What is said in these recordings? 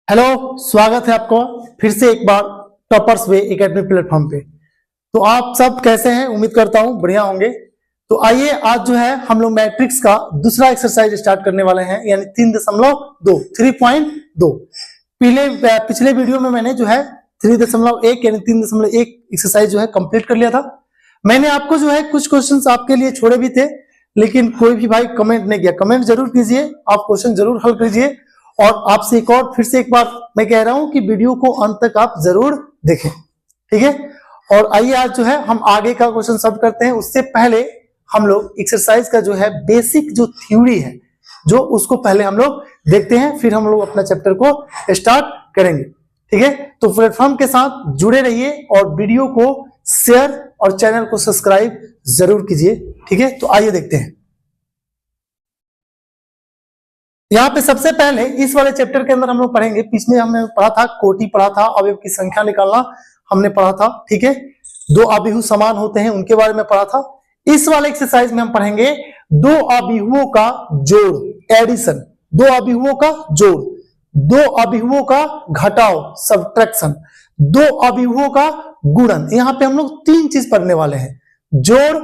Hello, स्वागत है आपको फिर से एक बार टॉपर्स वे एकेडमी प्लेटफॉर्म पे। तो आप सब कैसे हैं? उम्मीद करता हूं बढ़िया होंगे। तो आइए आज जो है हम लोग मैट्रिक्स का दूसरा एक्सरसाइज स्टार्ट करने वाले हैं, यानी 3.2 पिछले वीडियो में मैंने जो है 3.1 यानी 3.1 एक्सरसाइज जो है कंप्लीट कर लिया था। मैंने आपको जो है कुछ क्वेश्चंस आपके लिए छोड़े भी थे, लेकिन कोई भी भाई कमेंट नहीं किया। कमेंट जरूर कीजिए, आप क्वेश्चन जरूर हल कीजिए। और आपसे फिर से एक बार मैं कह रहा हूं कि वीडियो को अंत तक आप जरूर देखें, ठीक है। और आइए आज जो है हम आगे का क्वेश्चन सॉल्व करते हैं। उससे पहले हम लोग एक्सरसाइज का जो है बेसिक जो थ्योरी है जो उसको पहले हम लोग देखते हैं, फिर हम लोग अपना चैप्टर को स्टार्ट करेंगे, ठीक है। तो प्लेटफॉर्म के साथ जुड़े रहिए और वीडियो को शेयर और चैनल को सब्सक्राइब जरूर कीजिए, ठीक है। तो आइए देखते हैं। यहाँ पे सबसे पहले इस वाले चैप्टर के अंदर हम लोग पढ़ेंगे, पिछले हमने पढ़ा था कोटि पढ़ा था, अवयव की संख्या निकालना हमने पढ़ा था, ठीक है। दो अभिहु समान होते हैं उनके बारे में पढ़ा था। इस वाले एक्सरसाइज में हम पढ़ेंगे दो अभिहुओं का जोड़, एडिशन, दो अभिहुओं का जोड़, दो अभिहुओं का घटाव, सब्ट्रैक्शन, दो अभिहुओं का गुणन। यहाँ पे हम लोग तीन चीज पढ़ने वाले हैं, जोड़,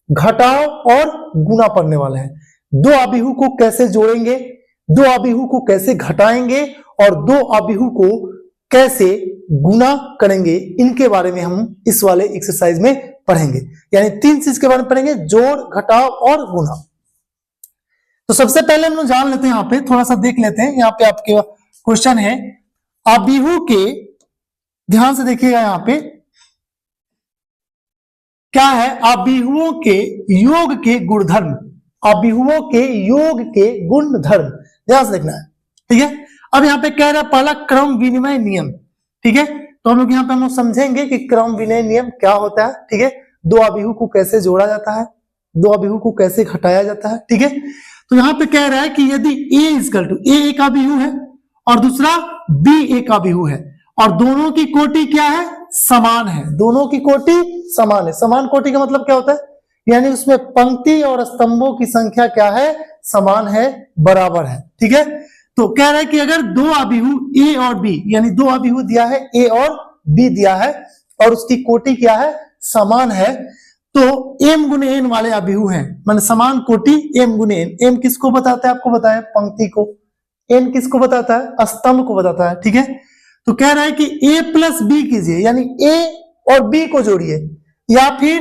घटाव और गुणा पढ़ने वाले हैं। दो अभिहु को कैसे जोड़ेंगे, दो अभिहु को कैसे घटाएंगे और दो अभिहु को कैसे गुणा करेंगे, इनके बारे में हम इस वाले एक्सरसाइज में पढ़ेंगे। यानी तीन चीज के बारे में पढ़ेंगे, जोड़, घटाव और गुणा। तो सबसे पहले हम लोग जान लेते हैं, यहाँ पे थोड़ा सा देख लेते हैं। यहाँ पे आपके क्वेश्चन है अभिहु के, ध्यान से देखिएगा, यहाँ पे क्या है, अभिहुओं के योग के गुणधर्म, अभिहुओं के योग के गुण धर्म, ध्यान से देखना है, ठीक है। अब यहाँ पे कह रहा है पहला क्रम विनिमय नियम, ठीक है। तो हम लोग यहाँ पे हम लोग समझेंगे कि क्रम विनिमय नियम क्या होता है, ठीक है। दो अभिहु को कैसे जोड़ा जाता है, दो अभिहु को कैसे घटाया जाता है, ठीक है। तो यहाँ पे कह रहा है कि यदि a इक्वल टू a एक अभिहु है और दूसरा b एक अभिहु है और दोनों की कोटि क्या है, समान है, दोनों की कोटि समान है। समान कोटि का मतलब क्या होता है, यानी उसमें पंक्ति और स्तंभों की संख्या क्या है, समान है, बराबर है, ठीक है। तो कह रहा है कि अगर दो अभिहु a और b, यानी दो अभिहु दिया है a और b दिया है और उसकी कोटि क्या है, समान है, तो m गुने n वाले अभिहु हैं, माने समान कोटि m गुने n। m किसको बताता है, आपको बताया पंक्ति को, n किसको बताता है, स्तंभ को बताता है, ठीक है। तो कह रहा है कि a प्लस b कीजिए, यानी a और b को जोड़िए, या फिर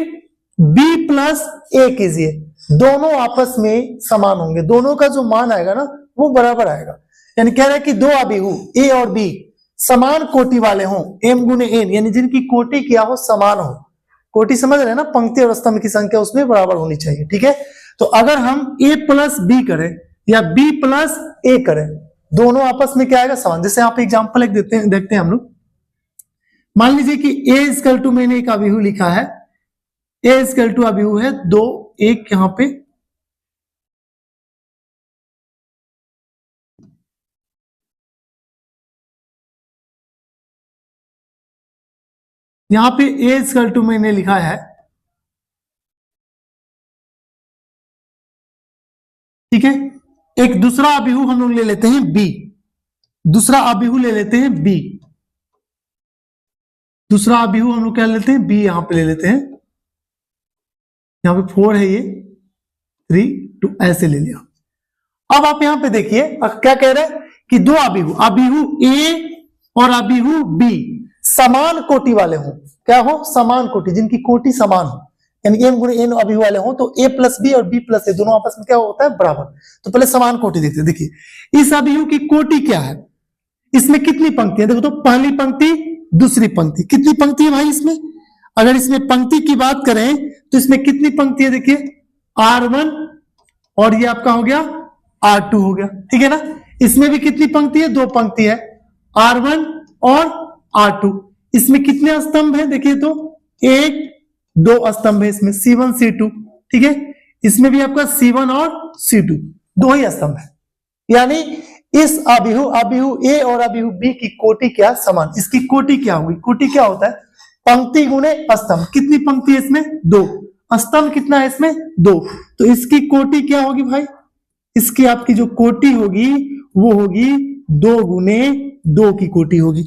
b प्लस a कीजिए, दोनों आपस में समान होंगे, दोनों का जो मान आएगा ना वो बराबर आएगा। यानी कह रहा है कि दो अभिहु a और b समान कोटि वाले हों, m गुने n, यानी जिनकी कोटि क्या हो, समान हो। कोटि समझ रहे हैं ना, पंक्ति और स्तंभ की संख्या उसमें बराबर होनी चाहिए, ठीक है। तो अगर हम a प्लस b करें या b प्लस a करें, दोनों आपस में क्या आएगा, समान। जैसे यहाँ पे एग्जाम्पल एक देखते हैं हम लोग। मान लीजिए कि a इक्वल टू, मैंने एक अभिहु लिखा है, a इक्वल टू अभिहु है 2 1, यहां पे a इक्वल टू मैंने लिखा है, ठीक है। एक दूसरा अभिहु हम लोग ले लेते हैं b, दूसरा अभिहु ले लेते हैं b, दूसरा अभिहु हम लोग क्या लेते हैं, b यहां पे ले लेते हैं। यहाँ पे 4 है, ये 3 2 ऐसे ले लिया। अब आप यहाँ पे देखिए क्या कह रहे हैं कि दो अभिहु, अभिहु a और अभिहु b समान कोटि वाले हों, क्या हो, समान कोटि, जिनकी कोटि समान हो, यानी m गुणे n अभिहु वाले हों, तो a प्लस b और b प्लस a दोनों आपस में क्या होता है, बराबर। तो पहले समान कोटि देखते हैं। देखिए इस अभिहु की कोटि क्या है, इसमें कितनी पंक्ति है, देखो तो पहली पंक्ति, दूसरी पंक्ति, कितनी पंक्ति है भाई इसमें। अगर इसमें पंक्ति की बात करें तो इसमें कितनी पंक्ति है, देखिए R1 और ये आपका हो गया R2 हो गया, ठीक है ना। इसमें भी कितनी पंक्ति है, दो पंक्ति है, R1 और R2। इसमें कितने स्तंभ है, देखिए तो 1 2 स्तंभ है इसमें, C1 C2, ठीक है। इसमें भी आपका C1 और C2 दो ही स्तंभ है। यानी इस अभिहु a और अभिहु b की कोटि क्या, समान। इसकी कोटि क्या होगी, कोटि क्या होता है, पंक्ति गुणे स्तंभ। कितनी पंक्ति है इसमें, 2, स्तंभ कितना है इसमें, 2, तो इसकी कोटि क्या होगी भाई, इसकी आपकी जो कोटि होगी वो होगी 2 गुने 2 की कोटि होगी।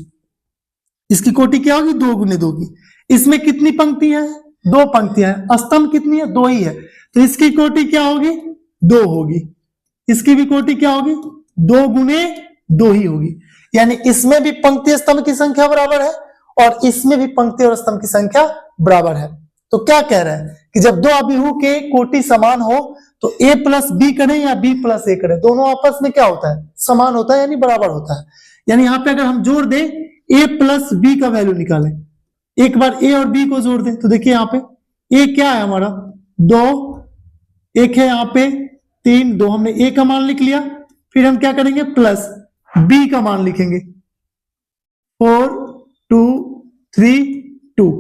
इसकी कोटि क्या होगी? 2 गुने 2 की। इसमें कितनी पंक्तियां हैं? 2 पंक्तियां हैं। स्तंभ कितनी है? 2 ही है, तो इसकी कोटि क्या होगी? 2 होगी। इसकी भी कोटि क्या होगी? 2 गुने 2 ही होगी। यानी इसमें भी पंक्ति स्तंभ की संख्या बराबर है और इसमें भी पंक्ति और स्तंभ की संख्या बराबर है। तो क्या कह रहे हैं कि जब दो अभिहू के कोटि समान हो तो a प्लस बी करें या b प्लस ए करें, दोनों आपस में क्या होता है? समान होता है, यानी बराबर होता है। यानी यहाँ पे अगर हम जोड़ दें a प्लस बी का वैल्यू निकालें, एक बार a और b को जोड़ दें तो देखिए यहाँ पे a क्या है हमारा? 2, एक है यहाँ पे 3, 2 हमने a का मान लिख लिया। फिर हम क्या करेंगे? प्लस b का मान लिखेंगे 4, 2, 3, 2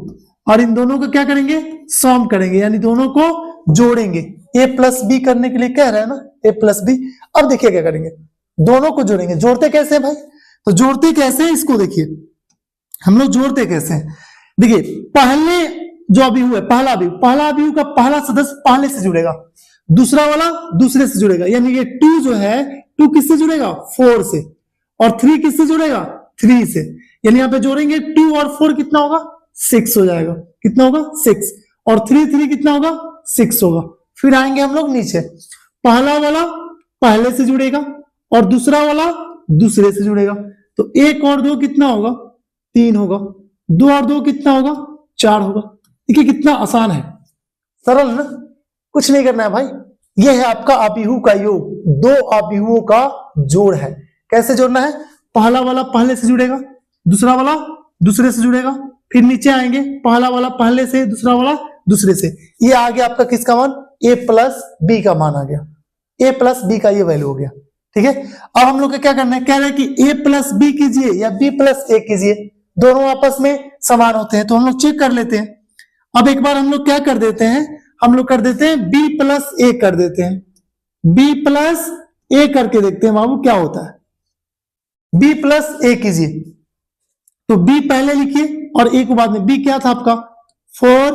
और इन दोनों को क्या करेंगे? सम करेंगे, यानी दोनों को जोड़ेंगे। a प्लस बी करने के लिए कह रहा है ना, a प्लस बी। अब देखिए क्या करेंगे? दोनों को जोड़ेंगे। जोड़ते कैसे भाई? तो जोड़ते कैसे हैं इसको देखिए, हम लोग जोड़ते कैसे हैं? देखिए पहले जो अभिहू है, पहला अभिहू का पहला सदस्य पहले से जुड़ेगा, दूसरा वाला दूसरे से जुड़ेगा। यानी ये 2 जो है 2 किससे जुड़ेगा? 4 से, और 3 किससे जुड़ेगा? 3 से। यानी यहाँ पे जोड़ेंगे 2 और 4 कितना होगा? 6 हो जाएगा। कितना होगा? 6। और 3 कितना होगा? 6 होगा। फिर आएंगे हम लोग नीचे, पहला वाला पहले से जुड़ेगा और दूसरा वाला दूसरे से जुड़ेगा, तो 1 और 2 कितना होगा? 3 होगा। 2 और 2 कितना होगा? 4 होगा। देखिए कितना आसान है, सरल है ना, कुछ नहीं करना है भाई। यह है आपका अभिहू का योग, 2 अभिहुओं का जोड़ है। कैसे जोड़ना है? पहला वाला पहले से जुड़ेगा, दूसरा वाला दूसरे से जुड़ेगा, फिर नीचे आएंगे, पहला वाला पहले से, दूसरा वाला दूसरे से। ये आ गया आपका किसका मान? a प्लस बी का मान आ गया। a प्लस बी का ये वैल्यू हो गया। ठीक है, अब हम लोग को क्या करना है? कह रहे हैं कि a प्लस बी कीजिए या b प्लस ए कीजिए, दोनों आपस में समान होते हैं, तो हम लोग चेक कर लेते हैं। अब एक बार हम लोग क्या कर देते हैं? हम लोग कर देते हैं b प्लस ए कर देते हैं। b प्लस ए करके देखते हैं बाबू क्या होता है। b प्लस ए कीजिए, तो b पहले लिखिए और a को बाद में। b क्या था आपका? 4,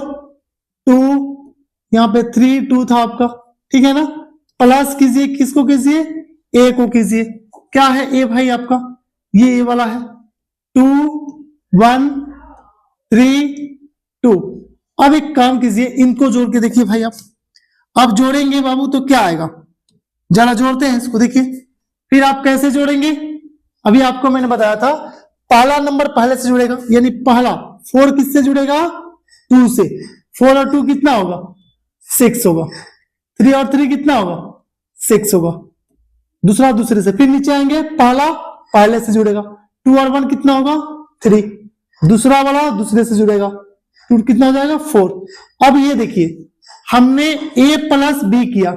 2, यहाँ पे 3, 2 था आपका, ठीक है ना। प्लस कीजिए, किसको कीजिए? a को कीजिए। क्या है a भाई आपका? ये a वाला है। 2, 1, 3, 2। अब एक काम कीजिए, इनको जोड़ के देखिए भाई आप। अब जोड़ेंगे बाबू तो क्या आएगा? जरा जोड़ते हैं इसको, देखिए। फिर आप कैसे जोड़ेंगे? अभी आपको मैंने बताया था, पहला नंबर पहले से जुड़ेगा, यानी पहला 4 किससे जुड़ेगा? 2 से। 4 और 2 कितना होगा? 6 होगा। 3 और 3 कितना होगा? 6 होगा। दूसरा दूसरे से। फिर नीचे आएंगे, पहला पहले से जुड़ेगा, 2 और 1 कितना होगा? 3। दूसरा वाला दूसरे से जुड़ेगा, 2 कितना हो जाएगा? 4। अब ये देखिए, हमने a प्लस बी किया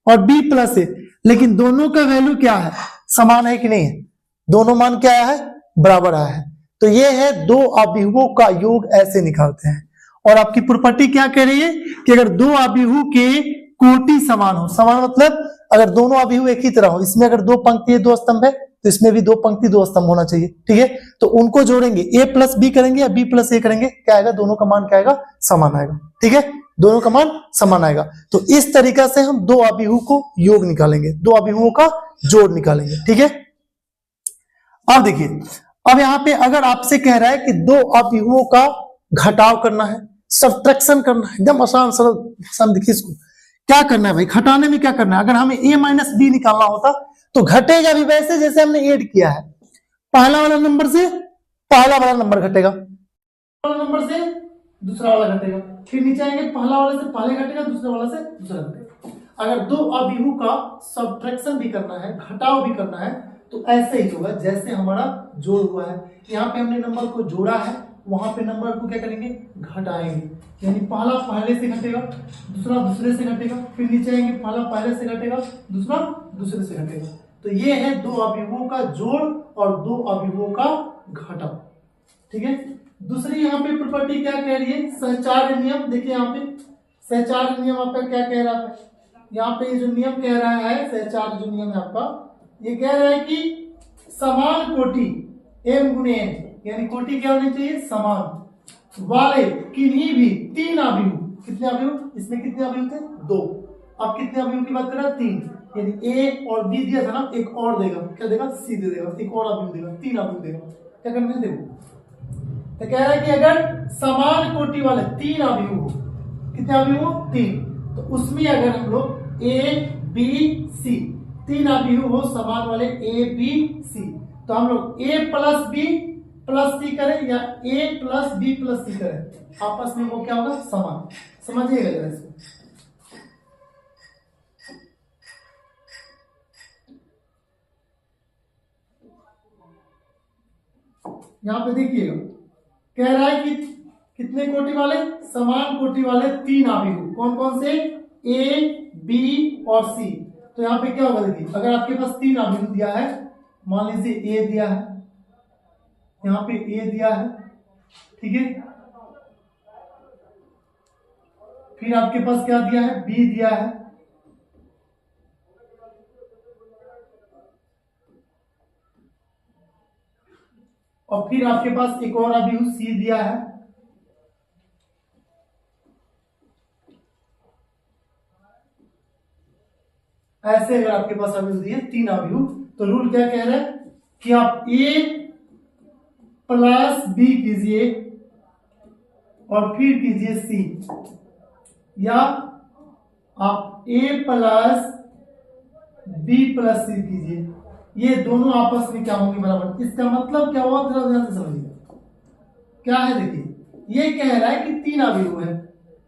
और b प्लस ए, लेकिन दोनों का वैल्यू क्या है? समान है कि नहीं है? दोनों मान क्या आया है? बराबर आया है। तो ये है 2 अभिहुओं का योग, ऐसे निकालते हैं। और आपकी प्रॉपर्टी क्या कह रही है कि अगर 2 अभिहू के कोटि समान हो, समान मतलब अगर दोनों अभिहू एक ही तरह हो, इसमें अगर 2 पंक्ति है 2 स्तंभ है तो इसमें भी 2 पंक्ति 2 स्तंभ होना चाहिए। ठीक है, तो उनको जोड़ेंगे, a प्लस बी करेंगे या b प्लस ए करेंगे, क्या आएगा? दोनों का मान क्या आएगा? समान आएगा। ठीक है, दोनों का मान समान आएगा। तो इस तरीका से हम 2 अभिहू को योग निकालेंगे, 2 अभिहुओं का जोड़ निकालेंगे। ठीक है, अब देखिए, अब यहाँ पे अगर आपसे कह रहा है कि 2 अभिहुओं का घटाव करना है, सब्ट्रैक्शन करना है, एकदम आसान सरल भाषा में देखिए इसको। क्या करना है भाई? घटाने में क्या करना है? अगर हमें a माइनस बी निकालना होता तो घटेगा भी वैसे जैसे हमने ऐड किया है। पहला वाला नंबर से पहला वाला नंबर घटेगा, वाला नंबर से दूसरा वाला घटेगा, फिर नीचे आएंगे, पहला वाले से पहले घटेगा, दूसरे वाला से दूसरा घटेगा। अगर 2 अभिहू का सब्ट्रैक्शन भी करना है, घटाव भी करना है, तो ऐसे ही होगा जैसे हमारा जोड़ हुआ है। यहाँ पे हमने नंबर को जोड़ा है, वहां पे नंबर को क्या करेंगे? घटाएंगे। यानी पहला पहले से घटेगा, दूसरा दूसरे से घटेगा, फिर नीचे आएंगे, पहला पहले से घटेगा, दूसरा दूसरे से घटेगा। तो ये है 2 अभिहुओं का जोड़ और 2 अभिहुओं का घटाव। ठीक है, दूसरी यहाँ पे प्रॉपर्टी क्या कह रही है? सहचार्य नियम। देखिए यहाँ पे सहचार्य नियम आपका क्या कह रहा है? यहाँ पे जो नियम कह रहा है, सहचार्य जो नियम है आपका, ये कह रहा है कि समान कोटि m गुणे n, यानी कोटि क्या होनी चाहिए? समान वाले किन्हीं भी 3 अभिहू। कितने अभिहू? इसमें कितने अभिहू थे? 2। अब कितने अभिहू की बात कर रहा है? 3। यानी ए और बी दिया था ना, एक और देगा, क्या देगा, सी दे देगा, एक और अवयव देगा, 3 अवयव देगा। क्या करना है देखो, तो कह रहा है कि अगर समान कोटि वाले 3 अवयव हो, कितने अवयव हो, 3, तो उसमें अगर हम लोग ए बी सी 3 अवयव हो समान वाले ए बी सी, तो हम लोग ए प्लस बी प्लस सी करें या ए प्लस बी प्लस सी करें, आपस में वो क्या होगा, समान। समझिएगा जरा इसको। यहां पे देखिएगा, कह रहा है कि कितने कोटि वाले, समान कोटि वाले 3 अवयव, कौन कौन से, ए बी और सी। तो यहां पे क्या होगा, देखिए अगर आपके पास 3 अवयव दिया है, मान लीजिए ए दिया है, यहां पे ए दिया है, ठीक है, फिर आपके पास क्या दिया है, बी दिया है, और फिर आपके पास एक और अवयव सी दिया है, ऐसे अगर आपके पास अवयव दिए 3 अवयव, तो रूल क्या कह रहा है कि आप ए प्लस बी कीजिए और फिर कीजिए सी, या आप ए प्लस बी प्लस सी कीजिए, ये दोनों आपस में क्या होंगे, बराबर। इसका मतलब क्या हुआ, थोड़ा ध्यान से समझिएगा क्या है। देखिए ये कह रहा है कि 3 अवयव है,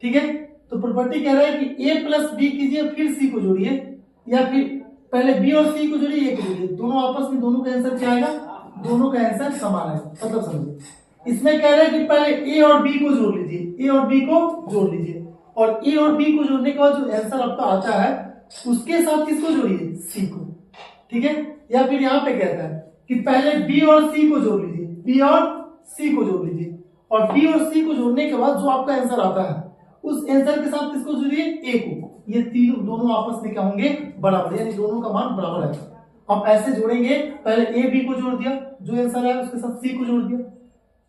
ठीक है, तो प्रॉपर्टी कह रहा है कि ए प्लस बी कीजिए फिर सी को जोड़िए, या फिर पहले बी और सी को जोड़िए, ए को जोड़िए, दोनों आपस में, दोनों का आंसर क्या आएगा, दोनों का आंसर समान है। मतलब समझिए, इसमें कह रहा है कि पहले ए और बी को जोड़ लीजिए, ए और बी को जोड़ लीजिए, और ए और बी को जोड़ने के बाद जो आंसर आपका आता है उसके साथ किसको जोड़िए, सी को, ठीक है। या फिर यहाँ पे कहता है कि पहले बी और सी को जोड़ लीजिए, बी और सी को जोड़ लीजिए, और बी और सी को जोड़ने के बाद जो आपका आंसर आता है उस आंसर के साथ किसको जोड़िए, ए को। ये तीनों दोनों आपस में क्या होंगे, बराबर, यानी दोनों का मान बराबर है। आप ऐसे जोड़ेंगे, पहले ए बी को जोड़ दिया, जो आंसर है उसके साथ सी को जोड़ दिया,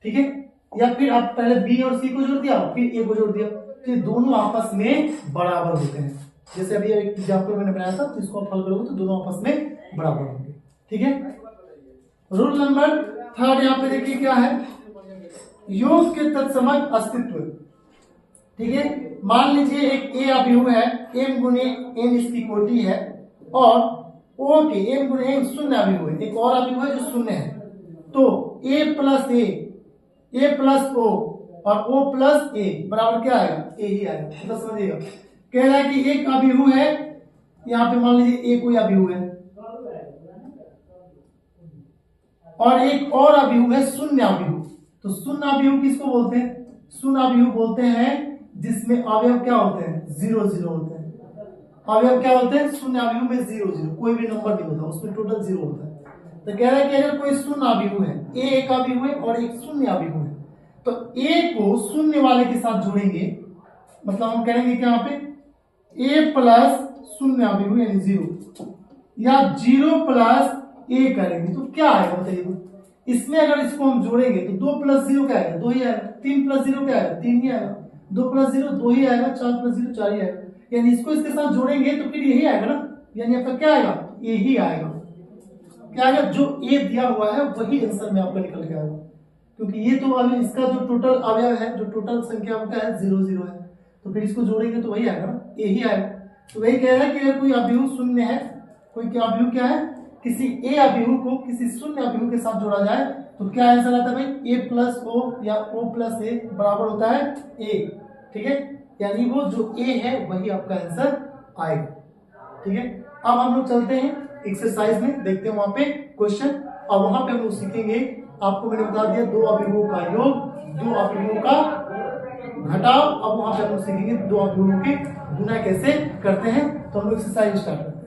ठीक है, या फिर आप पहले बी और सी को जोड़ दिया फिर ए को जोड़ दिया, तो दोनों आपस में बराबर होते हैं। जैसे अभी एक एग्जाम्पल मैंने बनाया था, तो इसको आप हल करोगे तो दोनों आपस में बराबर होंगे, ठीक है। रूल नंबर 3 यहाँ पे देखिए क्या है, योग के तत्समक अस्तित्व, ठीक है। मान लीजिए एक ए अवयव है, m गुणे n इसकी कोटि है, और o के m गुणे n शून्य अवयव है, एक और अवयव है जो शून्य है, तो a plus A plus o और o प्लस ए बराबर क्या आएगा, ए ही आएगा। मतलब समझिएगा, कह रहा है कि एक अवयव है, यहाँ पे मान लीजिए ए कोई अवयव है, और एक और अवयव है शून्य अवयव। तो शून्य अवयव किसको बोलते हैं, शून्य अवयव बोलते हैं जिसमें अवयव क्या होते हैं, 0 0 होते हैं। अवयव क्या होते हैं, शून्य अवयव में 0 0, कोई भी नंबर नहीं होता, उसमें टोटल 0 होता है। तो कह रहा है कि अगर कोई शून्य अवयव है, ए एक अवयव है और एक शून्य अवयव है, तो ए को शून्य वाले के साथ जोड़ेंगे, मतलब हम कहेंगे कि यहाँ पे ए प्लस शून्य अवयव यानी 0, या 0 प्लस ए करेंगे, तो क्या आएगा बताइए। इसमें अगर इसको हम जोड़ेंगे तो 2 प्लस 0 क्या आएगा, 2 ही आएगा, 3 प्लस 0 क्या आएगा, 3 ही आएगा, 2 प्लस 0 2 ही आएगा, 4 प्लस 0 4 ही आएगा, यानी इसको इसके साथ जोड़ेंगे तो फिर यही आएगा ना, यानी आपका क्या आएगा, ए ही आएगा। क्या आएगा, जो ए दिया हुआ है वही आंसर में आपका निकल के आएगा, क्योंकि ये तो अभी इसका जो टोटल अवयव है, जो टोटल संख्या आपका है 0 0 है, तो फिर इसको जोड़ेंगे तो वही आएगा ना, ए ही आएगा। तो वही कह रहा है कि अगर कोई अवयव शून्य है, कोई क्या अवयव क्या है, किसी ए अवयव को किसी शून्य अवयव के साथ जोड़ा जाए तो क्या आंसर आता है भाई, ए प्लस ओ या ओ प्लस ए बराबर होता है ए, ठीक है, यानी वो जो ए है वही आपका आंसर आएगा, ठीक है। अब हम लोग चलते हैं एक्सरसाइज में, देखते हैं वहां पे क्वेश्चन, और वहां पे हम लोग सीखेंगे, आपको मैंने बता दिया 2 अवयवों का योग, 2 अवयवों का घटाव। अब वहां पे हम लोग सीखेंगे 2 अवयवों के गुना कैसे करते हैं। तो हम लोग एक्सरसाइज स्टार्ट करते हैं।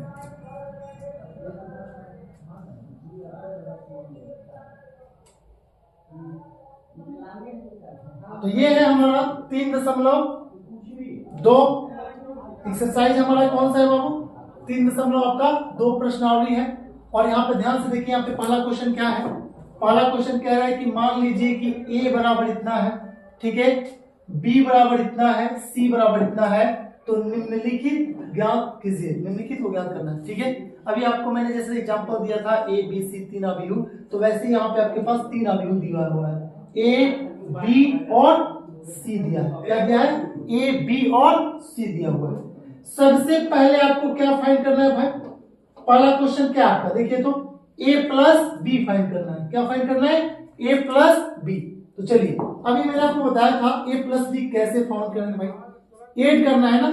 तो ये है हमारा 3.2 एक्सरसाइज, हमारा कौन सा है बाबू, 3.2 प्रश्नावली है। और यहाँ पे ध्यान से देखिए, यहाँ पे पहला क्वेश्चन क्या है, पहला क्वेश्चन कह रहा है कि मान लीजिए कि a बराबर इतना है, ठीक है, b बराबर इतना है, c बराबर इतना है, तो निम्नलिखित ज्ञात कीजिए, निम्नलिखित को ज्ञात करना है। ठीक है, अभी आपको मैंने जैसे एग्जांपल दिया था ए बी सी तीन अवयव, तो वैसे यहाँ पे आपके पास तीन अवयव दिया हुआ है, ए बी और सी दिया है। क्या दिया है? ए बी और सी दिया हुआ है। सबसे पहले आपको क्या फाइंड करना है भाई? पहला क्वेश्चन क्या आपका देखिए, तो a प्लस बी फाइंड करना है। क्या फाइंड करना है? a plus B. तो चलिए, अभी मैंने आपको बताया था a प्लस बी कैसे फाइंड करना है भाई, ऐड करना है ना,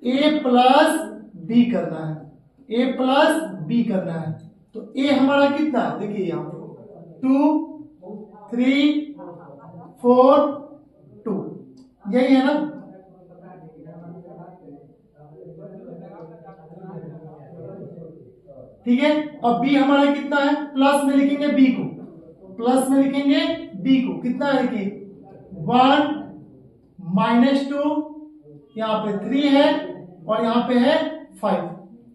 a प्लस बी करना है, a प्लस बी करना है। तो a हमारा कितना है देखिए यहाँ पे 2 3 4 2, यही है ना। ठीक है, अब b हमारा कितना है, प्लस में लिखेंगे b को, प्लस में लिखेंगे b को, कितना है देखिए 1 -2, यहाँ पे 3 है और यहाँ पे है 5।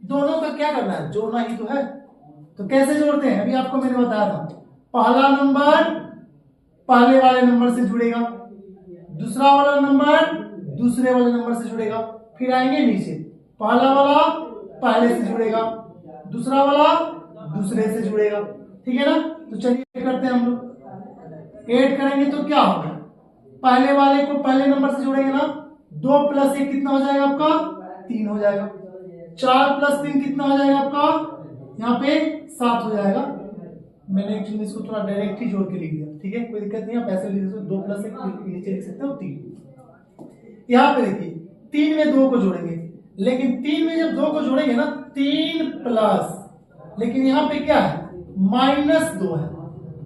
दोनों का क्या करना है? जोड़ना ही तो है। तो कैसे जोड़ते हैं? अभी आपको मैंने बताया था, पहला नंबर पहले वाले नंबर से जुड़ेगा, दूसरा वाला नंबर दूसरे वाले नंबर से जुड़ेगा, फिर आएंगे नीचे, पहला वाला पहले से जुड़ेगा, दूसरा वाला दूसरे से जुड़ेगा। ठीक है ना। तो चलिए करते हैं हम लोग, ऐड करेंगे तो क्या होगा, पहले वाले को पहले नंबर से जोड़ेंगे ना, 2 + 1 कितना हो जाएगा आपका? 3 हो जाएगा। 4 + 3 कितना हो जाएगा आपका? यहाँ पे 7 हो जाएगा। मैंने एक्चुअली इसको थोड़ा डायरेक्ट ही जोड़ के लिख दिया। ठीक है, कोई दिक्कत नहीं, आप ऐसे लिख सकते हो, 2 + 1 नीचे लिख सकते हो 3। यहाँ पे देखिए 3 में 2 को जोड़ेंगे, लेकिन 3 में जब 2 को जोड़ेंगे ना, 3 प्लस, लेकिन यहाँ पे क्या है? -2 है।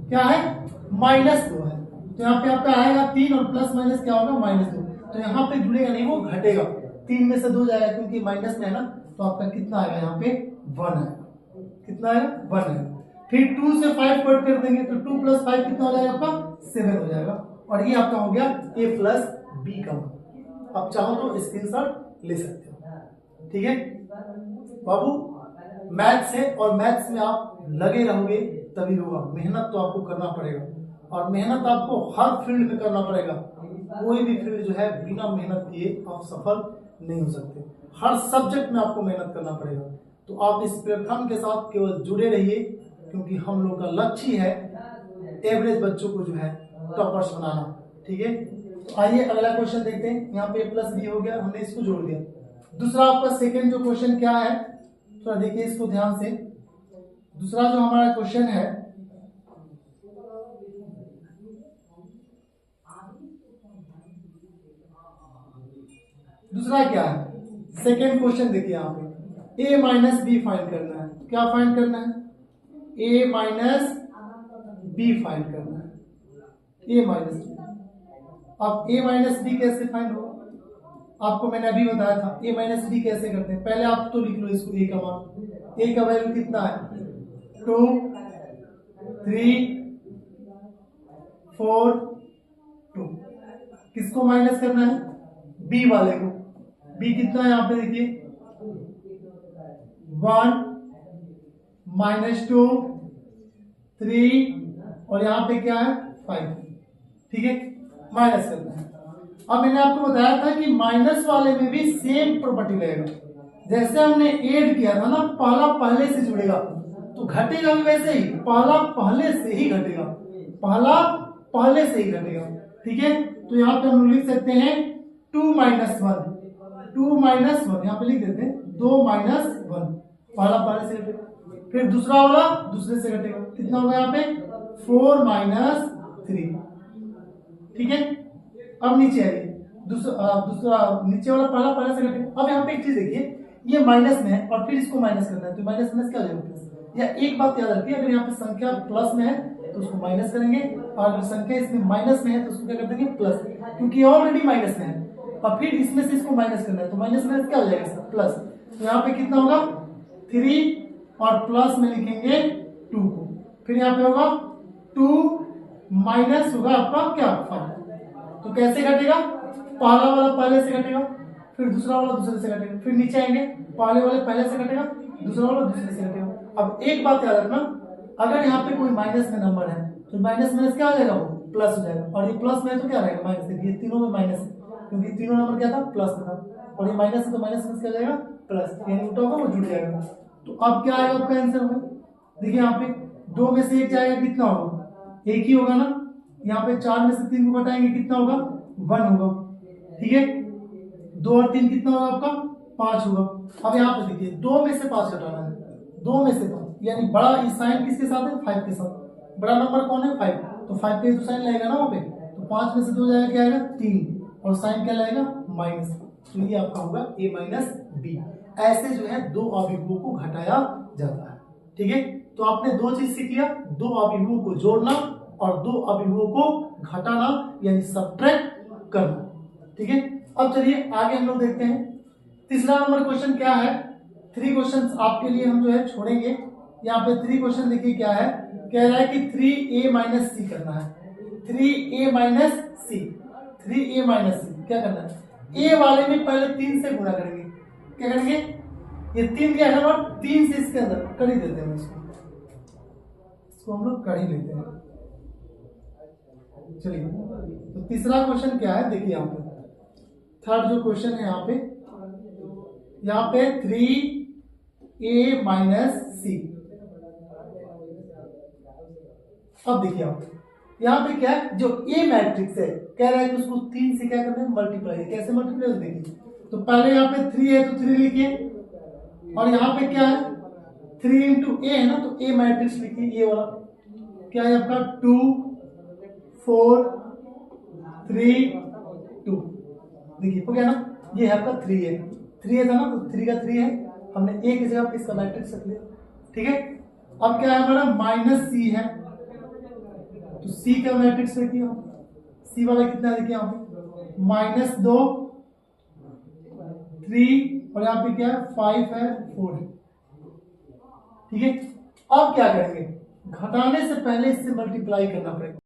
क्या है? -2 है। तो यहाँ पे आपका आएगा 3 और प्लस माइनस क्या होगा? -2। तो यहाँ पे जुड़ेगा नहीं, वो घटेगा, 3 में से 2 जाएगा क्योंकि माइनस में है ना। तो आपका कितना आएगा? यहाँ पे 1 आएगा। कितना आएगा? 1 आएगा। फिर 2 से 5 कट कर देंगे तो 2 + 5 कितना हो जाएगा आपका? 7 हो जाएगा। और ये आपका हो गया a प्लस बी का। आप चाहो तो स्क्रीनशॉट ले सकते हो। ठीक है बाबू, मैथ्स है और मैथ्स में आप लगे रहोगे तभी होगा। मेहनत तो आपको करना पड़ेगा, और मेहनत आपको हर फील्ड में करना पड़ेगा। कोई भी फील्ड जो है बिना मेहनत किए आप सफल नहीं हो सकते। हर सब्जेक्ट में आपको मेहनत करना पड़ेगा। तो आप इस प्लेटफॉर्म के साथ केवल जुड़े रहिए, क्योंकि हम लोग का लक्ष्य है एवरेज बच्चों को जो है टॉपर्स बनाना। ठीक है, तो आइए अगला क्वेश्चन देखते हैं। यहाँ पे प्लस बी हो गया, हमने इसको जोड़ दिया। दूसरा आपका सेकंड जो क्वेश्चन क्या है, थोड़ा देखिए इसको ध्यान से। दूसरा जो हमारा क्वेश्चन है, दूसरा क्या है? सेकंड क्वेश्चन देखिए यहाँ पे a माइनस बी फाइंड करना है। क्या फाइंड करना है? a माइनस बी फाइंड करना है। a minus B. अब a माइनस बी कैसे फाइंड होगा? आपको मैंने अभी बताया था a माइनस बी कैसे करते हैं। पहले आप तो लिख लो इसको, a का मान, a का वैल्यू कितना है? 2 3 4 2। किसको माइनस करना है? b वाले को। b कितना है यहाँ पे देखिए 1 -2 3 और यहाँ पे क्या है 5। ठीक है, माइनस करना है। अब मैंने आपको बताया था कि माइनस वाले में भी सेम प्रॉपर्टी रहेगा। जैसे हमने ऐड किया था ना, पहला पहले से जुड़ेगा तो घटेगा भी वैसे ही, पहला पहले से ही घटेगा, पहला पहले से ही घटेगा। ठीक है, तो यहाँ पे हम लिख सकते हैं 2 - 1, 2 - 1 यहाँ पे लिख देते हैं 2 - 1, पहला पहले से घटेगा। फिर दूसरा वाला दूसरे से घटेगा, कितना होगा यहाँ पे 4 - 3। ठीक है, अब नीचे आइए, दूसरा नीचे वाला पहला पहले से घटेगा। अब यहाँ पे एक चीज देखिए, ये माइनस में है और फिर इसको माइनस करना है, तो माइनस माइनस क्या हो जाएगा प्लस। या एक बात याद रखिए, अगर यहाँ पे संख्या प्लस में है तो उसको माइनस करेंगे, और अगर संख्या इसमें माइनस में है तो उसको क्या कर देंगे प्लस, क्योंकि ऑलरेडी माइनस में है। और फिर इसमें से इसको माइनस करना है, तो माइनस माइनस क्या हो जाएगा प्लस। तो यहाँ पे कितना होगा 3 और प्लस में लिखेंगे 2 को, फिर यहाँ पे होगा 2 माइनस होगा आपका क्या 5। तो कैसे घटेगा? पहला वाला पहले से घटेगा, फिर दूसरा वाला दूसरे से घटेगा, फिर नीचे आएंगे पहले वाले पहले से घटेगा, दूसरा वाला दूसरे से घटेगा। अब एक बात याद रखना, अगर यहाँ पे कोई माइनस में नंबर है तो माइनस माइनस क्या हो जाएगा वो प्लस हो जाएगा, और ये प्लस में है तो क्या रहेगा माइनस। ये तीनों में माइनस है, क्योंकि तीनों नंबर क्या था प्लस में था। और ये माइनस है तो माइनस में क्या जाएगा प्लस, यानी उल्टा होगा वो जुड़ जाएगा। तो अब क्या आएगा आपका आंसर में, देखिए यहाँ पे 2 में से 1 जाएगा कितना होगा, 1 ही होगा ना। यहाँ पे 4 में से 3 को घटाएंगे कितना होगा, 1 होगा, ठीक है। 2 और 3 कितना होगा आपका, 5 होगा। अब यहाँ पे देखिए 2 में से 5 घटाना है, 2 में से 5 यानी बड़ा साइन किसके साथ है, 5 के साथ। बड़ा नंबर कौन है, 5, तो 5 पे तो साइन लगेगा ना वहाँ पे, तो 5 में से 2 जाएगा क्या आएगा 3, और साइन क्या लगेगा माइनस, तो ये आपका होगा a माइनस बी। ऐसे जो है दो अभिभुवों को घटाया जाता है, ठीक है। तो आपने 2 चीज सीख लिया, 2 अभिभुवों को जोड़ना और 2 अभिभुवों को घटाना यानी सब्ट्रैक्ट करना, ठीक है। अब चलिए आगे हम लोग देखते हैं तीसरा नंबर क्वेश्चन क्या है। 3 क्वेश्चंस आपके लिए हम जो है छोड़ेंगे। यहाँ पे 3 क्वेश्चन देखिए क्या है, कह रहा है कि 3a माइनस सी करना है, 3a माइनस सी, 3a माइनस सी क्या करना है, a वाले में पहले 3 से गुणा करेंगे, क्या करेंगे, ये 3 दिया है और 3 से इसके अंदर कर ही देते हैं, इसको हम लोग कर ही लेते हैं। चलिए तो तीसरा क्वेश्चन क्या है, देखिए यहाँ पे थर्ड जो क्वेश्चन है यहाँ पे 3a माइनस सी। अब देखिए आप यहाँ पे क्या है, जो a मैट्रिक्स है कह रहा है कि उसको 3 से क्या करना है, मल्टीप्लाई। कैसे मल्टीप्लाई देखिए, तो पहले यहाँ पे 3 है तो 3 लिखिए, और यहाँ पे क्या है 3 इंटू ए है ना, तो a मैट्रिक्स लिखिए, ये वाला क्या है आपका 2 4 3 2, देखिए हो गया ना, ये है आपका 3 है, 3 है था ना, तो 3 का 3 है, हमने a की जगह पे इसका मैट्रिक्स रख लिया, ठीक है। अब क्या है हमारा माइनस सी है, तो सी का मैट्रिक्स देखिए, सी वाला कितना है देखिए यहाँ पे -2 3 और यहाँ पे क्या है 5 है 4 है, ठीक है। अब क्या करेंगे, घटाने से पहले इससे मल्टीप्लाई करना पड़ेगा।